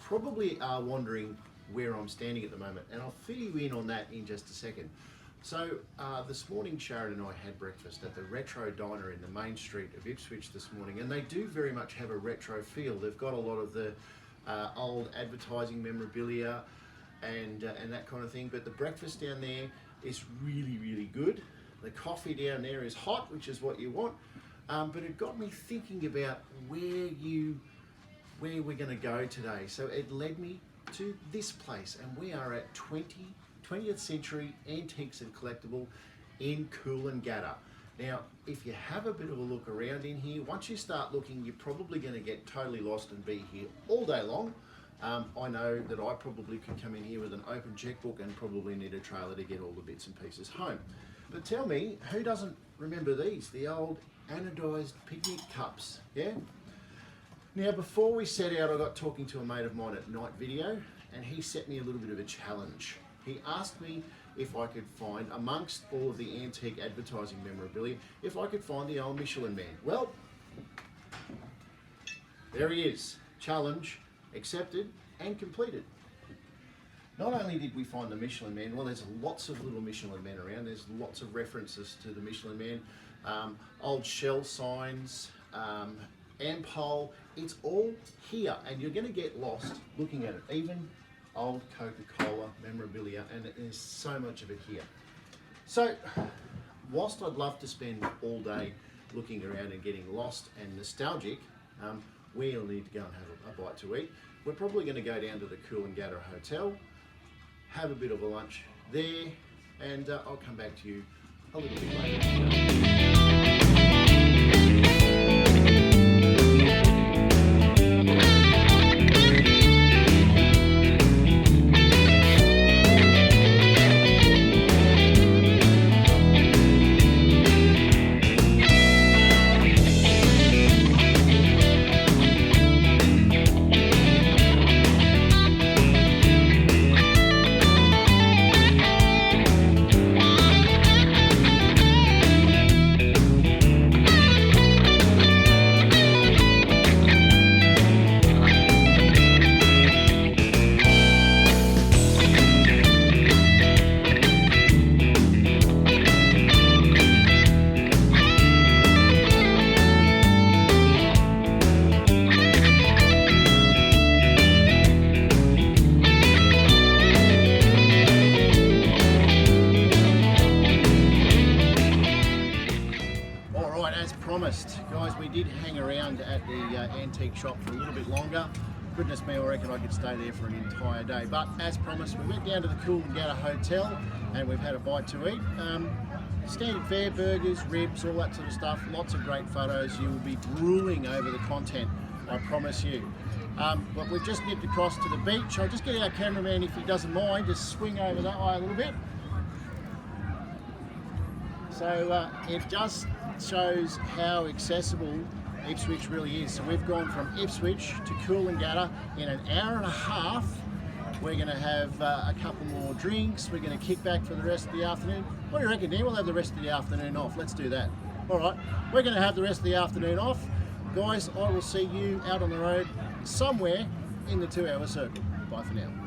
probably are wondering where I'm standing at the moment, and I'll fill you in on that in just a second. So this morning Sharon and I had breakfast at the Retro Diner in the main street of Ipswich this morning, and they do very much have a retro feel. They've got a lot of the old advertising memorabilia and that kind of thing, but the breakfast down there is really, really good. The coffee down there is hot, which is what you want, but it got me thinking about where we're going to go today. So it led me to this place, and we are at 20th century antiques and collectible in Coolangatta. Now, if you have a bit of a look around in here, once you start looking, you're probably going to get totally lost and be here all day long. I know that I probably could come in here with an open checkbook and probably need a trailer to get all the bits and pieces home. But tell me, who doesn't remember these? The old anodised picnic cups, yeah? Now, before we set out, I got talking to a mate of mine at Night Video, and he set me a little bit of a challenge. He asked me if I could find, amongst all of the antique advertising memorabilia, if I could find the old Michelin Man. Well, there he is. Challenge accepted and completed. Not only did we find the Michelin Man, well, there's lots of little Michelin Men around. There's lots of references to the Michelin Man, old shell signs, Ampol. It's all here, and you're going to get lost looking at it. Even old Coca-Cola memorabilia, and there's so much of it here. So, whilst I'd love to spend all day looking around and getting lost and nostalgic, we'll need to go and have a bite to eat. We're probably going to go down to the Coolangatta Hotel, have a bit of a lunch there, and I'll come back to you a little bit later. Guys, we did hang around at the antique shop for a little bit longer. Goodness me, I reckon I could stay there for an entire day. But as promised, we went down to the Coolangatta Hotel and we've had a bite to eat. Standard fare, burgers, ribs, all that sort of stuff. Lots of great photos. You will be drooling over the content, I promise you. But we've just nipped across to the beach. I'll just get our cameraman, if he doesn't mind, just swing over that way a little bit. So it just shows how accessible Ipswich really is. So we've gone from Ipswich to Coolangatta in an hour and a half. We're going to have a couple more drinks. We're going to kick back for the rest of the afternoon. What do you reckon, Dan? We'll have the rest of the afternoon off. Let's do that. All right, we're going to have the rest of the afternoon off. Guys, I will see you out on the road somewhere in the 2 hour circle. Bye for now.